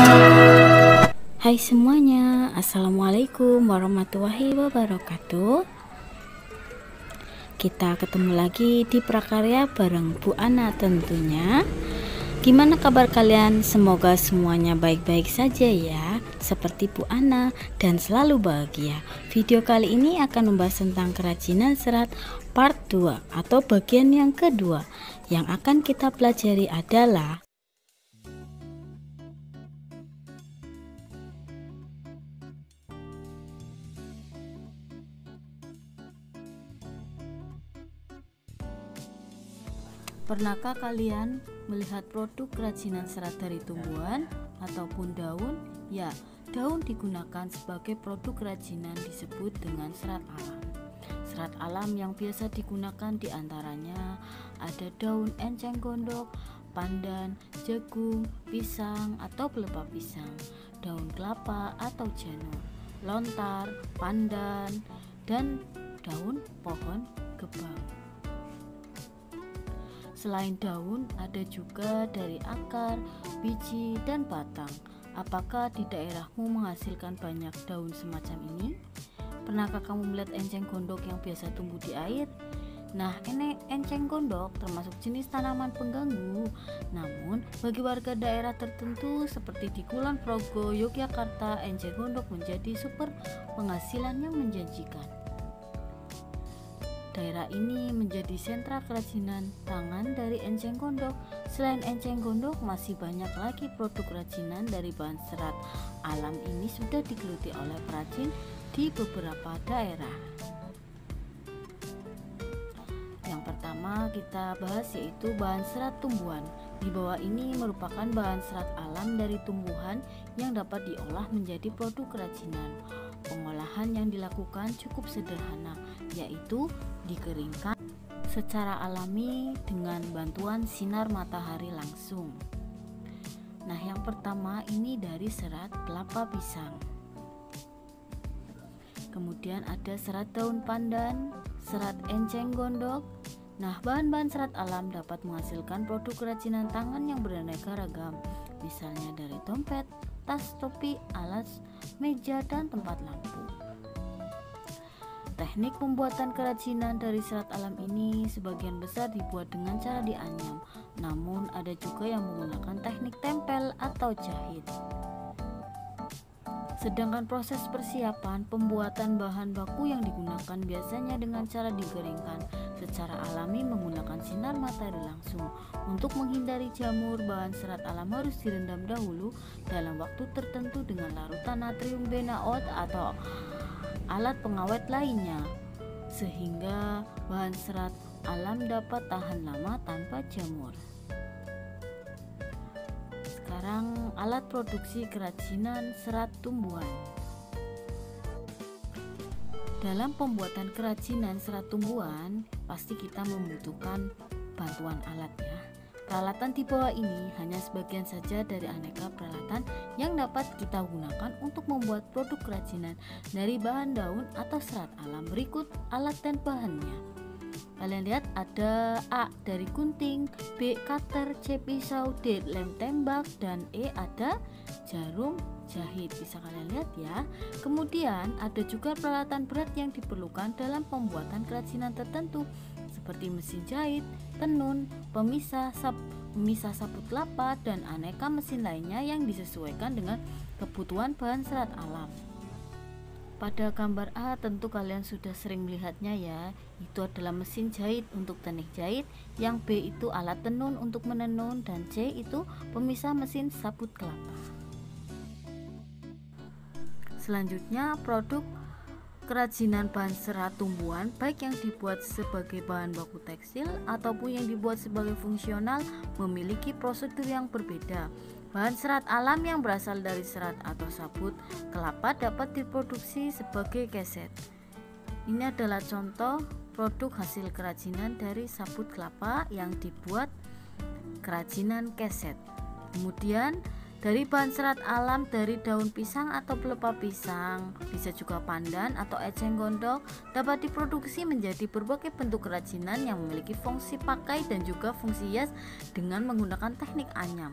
Hai semuanya, Assalamualaikum warahmatullahi wabarakatuh. Kita ketemu lagi di Prakarya bareng Bu Ana tentunya. Gimana kabar kalian? Semoga semuanya baik-baik saja ya, seperti Bu Ana dan selalu bahagia. Video kali ini akan membahas tentang kerajinan serat part 2 atau bagian yang kedua. Yang akan kita pelajari adalah pernahkah kalian melihat produk kerajinan serat dari tumbuhan ataupun daun? Ya, daun digunakan sebagai produk kerajinan disebut dengan serat alam. Serat alam yang biasa digunakan diantaranya ada daun enceng gondok, pandan, jagung, pisang atau pelepah pisang, daun kelapa atau janur, lontar, pandan, dan daun pohon gebang. Selain daun, ada juga dari akar, biji, dan batang. Apakah di daerahmu menghasilkan banyak daun semacam ini? Pernahkah kamu melihat enceng gondok yang biasa tumbuh di air? Nah, enceng gondok termasuk jenis tanaman pengganggu. Namun, bagi warga daerah tertentu seperti di Kulon Progo, Yogyakarta, enceng gondok menjadi sumber penghasilan yang menjanjikan. Daerah ini menjadi sentra kerajinan tangan dari enceng gondok. Selain enceng gondok, masih banyak lagi produk kerajinan dari bahan serat alam ini sudah digeluti oleh perajin di beberapa daerah. Yang pertama kita bahas yaitu bahan serat tumbuhan. Di bawah ini merupakan bahan serat alam dari tumbuhan yang dapat diolah menjadi produk kerajinan. Pengolahan yang dilakukan cukup sederhana, yaitu dikeringkan secara alami dengan bantuan sinar matahari langsung. Nah, yang pertama ini dari serat kelapa pisang. Kemudian ada serat daun pandan, serat enceng gondok. Nah, bahan-bahan serat alam dapat menghasilkan produk kerajinan tangan yang beraneka ragam, misalnya dari dompet, tas, topi, alas, meja, dan tempat lampu. Teknik pembuatan kerajinan dari serat alam ini sebagian besar dibuat dengan cara dianyam, namun ada juga yang menggunakan teknik tempel atau jahit. Sedangkan proses persiapan pembuatan bahan baku yang digunakan biasanya dengan cara dikeringkan secara alami menggunakan sinar matahari langsung. Untuk menghindari jamur, bahan serat alam harus direndam dahulu dalam waktu tertentu dengan larutan natrium benaot atau alat pengawet lainnya, sehingga bahan serat alam dapat tahan lama tanpa jamur. Sekarang alat produksi kerajinan serat tumbuhan. Dalam pembuatan kerajinan serat tumbuhan, pasti kita membutuhkan bantuan alat ya. Peralatan di bawah ini hanya sebagian saja dari aneka peralatan yang dapat kita gunakan untuk membuat produk kerajinan dari bahan daun atau serat alam. Berikut alat dan bahannya. Kalian lihat ada A dari gunting, B cutter, C pisau, D lem tembak, dan E ada jarum jahit. Bisa kalian lihat ya. Kemudian ada juga peralatan berat yang diperlukan dalam pembuatan kerajinan tertentu, seperti mesin jahit, tenun, pemisah sabut kelapa, dan aneka mesin lainnya yang disesuaikan dengan kebutuhan bahan serat alam. Pada gambar A tentu kalian sudah sering melihatnya ya. Itu adalah mesin jahit untuk teknik jahit, yang B itu alat tenun untuk menenun, dan C itu pemisah mesin sabut kelapa. Selanjutnya produk kerajinan bahan serat tumbuhan, baik yang dibuat sebagai bahan baku tekstil ataupun yang dibuat sebagai fungsional, memiliki prosedur yang berbeda. Bahan serat alam yang berasal dari serat atau sabut kelapa dapat diproduksi sebagai keset. Ini adalah contoh produk hasil kerajinan dari sabut kelapa yang dibuat kerajinan keset. Kemudian dari bahan serat alam dari daun pisang atau pelepah pisang, bisa juga pandan atau eceng gondok, dapat diproduksi menjadi berbagai bentuk kerajinan yang memiliki fungsi pakai dan juga fungsi hias dengan menggunakan teknik anyam.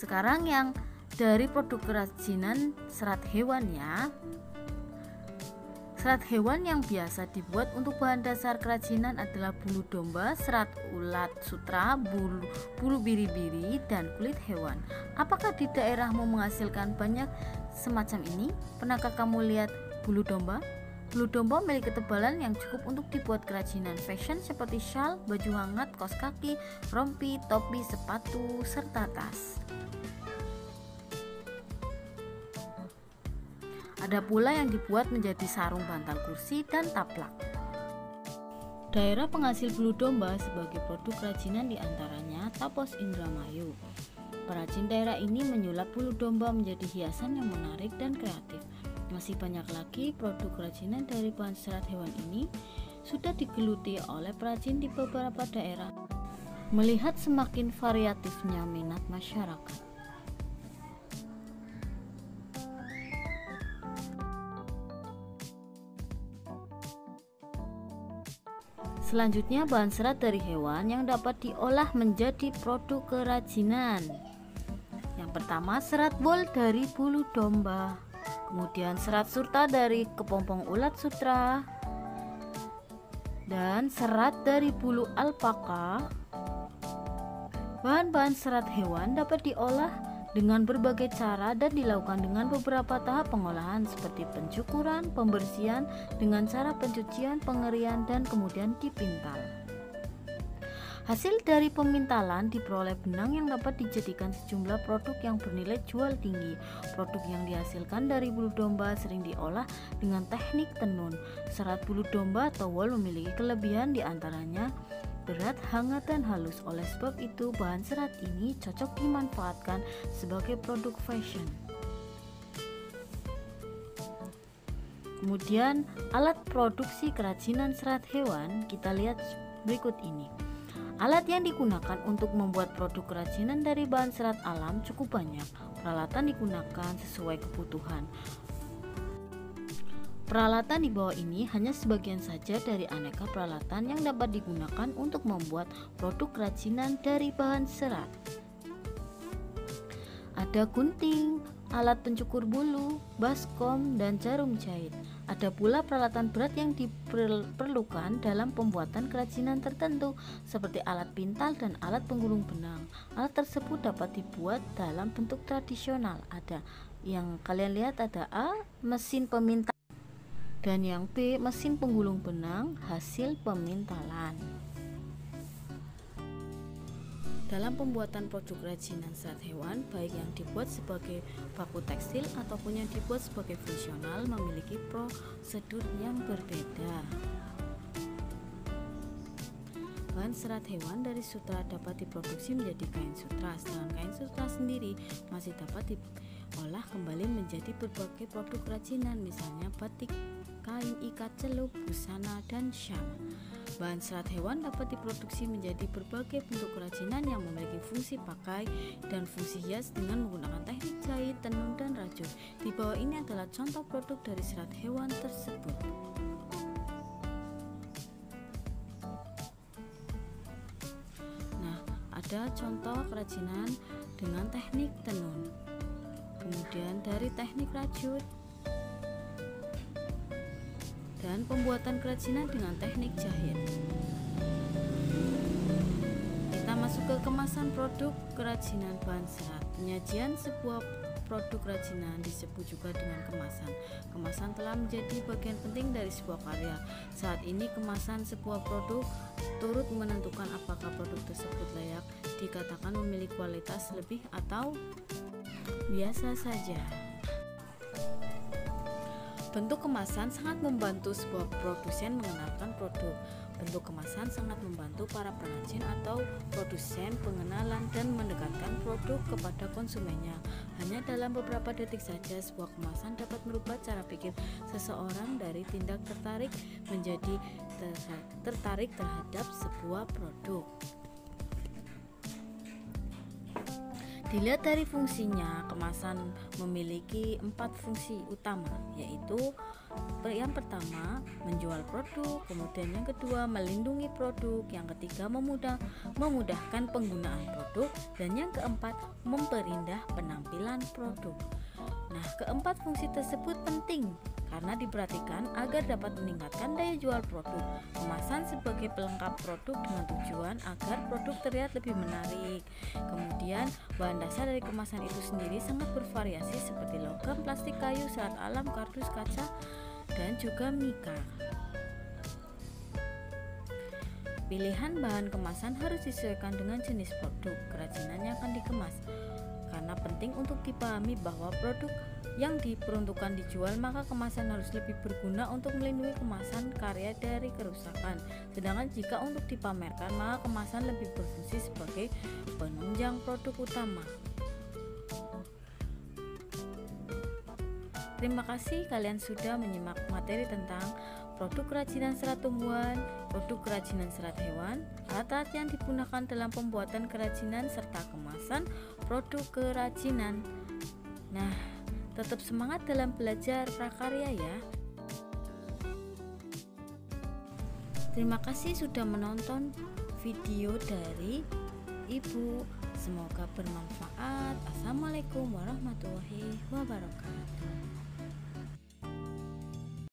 Sekarang yang dari produk kerajinan serat hewan ya. Serat hewan yang biasa dibuat untuk bahan dasar kerajinan adalah bulu domba, serat ulat sutra, bulu biri-biri, dan kulit hewan. Apakah di daerahmu menghasilkan banyak semacam ini? Pernahkah kamu lihat bulu domba? Bulu domba memiliki ketebalan yang cukup untuk dibuat kerajinan fashion seperti syal, baju hangat, kaos kaki, rompi, topi, sepatu, serta tas. Ada pula yang dibuat menjadi sarung bantal kursi dan taplak. Daerah penghasil bulu domba sebagai produk kerajinan diantaranya Tapos Indramayu. Perajin daerah ini menyulap bulu domba menjadi hiasan yang menarik dan kreatif. Masih banyak lagi produk kerajinan dari bahan serat hewan ini sudah digeluti oleh perajin di beberapa daerah. Melihat semakin variatifnya minat masyarakat. Selanjutnya, bahan serat dari hewan yang dapat diolah menjadi produk kerajinan. Yang pertama, serat wol dari bulu domba. Kemudian serat surta dari kepompong ulat sutra. Dan serat dari bulu alpaka. Bahan-bahan serat hewan dapat diolah dengan berbagai cara dan dilakukan dengan beberapa tahap pengolahan seperti pencukuran, pembersihan dengan cara pencucian, pengerian, dan kemudian dipintal. Hasil dari pemintalan diperoleh benang yang dapat dijadikan sejumlah produk yang bernilai jual tinggi. Produk yang dihasilkan dari bulu domba sering diolah dengan teknik tenun. Serat bulu domba atau wol memiliki kelebihan diantaranya berat, hangat, dan halus. Oleh sebab itu, bahan serat ini cocok dimanfaatkan sebagai produk fashion. Kemudian, alat produksi kerajinan serat hewan kita lihat berikut ini. Alat yang digunakan untuk membuat produk kerajinan dari bahan serat alam cukup banyak. Peralatan digunakan sesuai kebutuhan. Peralatan di bawah ini hanya sebagian saja dari aneka peralatan yang dapat digunakan untuk membuat produk kerajinan dari bahan serat. Ada gunting, alat pencukur bulu, baskom, dan jarum jahit. Ada pula peralatan berat yang diperlukan dalam pembuatan kerajinan tertentu, seperti alat pintal dan alat penggulung benang. Alat tersebut dapat dibuat dalam bentuk tradisional. Ada yang kalian lihat, ada A, mesin pemintal, dan yang B, mesin penggulung benang hasil pemintalan. Dalam pembuatan produk kerajinan serat hewan, baik yang dibuat sebagai baku tekstil ataupun yang dibuat sebagai fungsional, memiliki prosedur yang berbeda. Bahan serat hewan dari sutra dapat diproduksi menjadi kain sutra, sedangkan kain sutra sendiri masih dapat diolah kembali menjadi berbagai produk kerajinan, misalnya batik, kain ikat, celup, busana, dan syal. Bahan serat hewan dapat diproduksi menjadi berbagai bentuk kerajinan yang memiliki fungsi pakai dan fungsi hias dengan menggunakan teknik jahit, tenun, dan rajut. Di bawah ini adalah contoh produk dari serat hewan tersebut. Nah, ada contoh kerajinan dengan teknik tenun, kemudian dari teknik rajut, dan pembuatan kerajinan dengan teknik jahit. Kita masuk ke kemasan produk kerajinan bahan serat. Penyajian sebuah produk kerajinan disebut juga dengan kemasan. Kemasan telah menjadi bagian penting dari sebuah karya. Saat ini kemasan sebuah produk turut menentukan apakah produk tersebut layak dikatakan memiliki kualitas lebih atau biasa saja. Bentuk kemasan sangat membantu sebuah produsen mengenalkan produk. Bentuk kemasan sangat membantu para pengrajin atau produsen pengenalan dan mendekatkan produk kepada konsumennya. Hanya dalam beberapa detik saja sebuah kemasan dapat merubah cara pikir seseorang dari tindak tertarik menjadi tertarik terhadap sebuah produk. Dilihat dari fungsinya, kemasan memiliki 4 fungsi utama, yaitu yang pertama menjual produk, kemudian yang kedua melindungi produk, yang ketiga memudahkan penggunaan produk, dan yang keempat memperindah penampilan produk. Nah, keempat fungsi tersebut penting karena diperhatikan agar dapat meningkatkan daya jual produk. Kemasan sebagai pelengkap produk dengan tujuan agar produk terlihat lebih menarik. Kemudian, bahan dasar dari kemasan itu sendiri sangat bervariasi seperti logam, plastik, kayu, serat alam, kardus, kaca, dan juga mika. Pilihan bahan kemasan harus disesuaikan dengan jenis produk kerajinan yang akan dikemas. Karena penting untuk dipahami bahwa produk yang diperuntukkan dijual, maka kemasan harus lebih berguna untuk melindungi kemasan karya dari kerusakan. Sedangkan jika untuk dipamerkan, maka kemasan lebih berfungsi sebagai penunjang produk utama. Terima kasih kalian sudah menyimak materi tentang produk kerajinan serat tumbuhan, produk kerajinan serat hewan, alat-alat yang digunakan dalam pembuatan kerajinan, serta kemasan produk kerajinan. Nah, tetap semangat dalam belajar prakarya ya. Terima kasih sudah menonton video dari Ibu. Semoga bermanfaat. Assalamualaikum warahmatullahi wabarakatuh.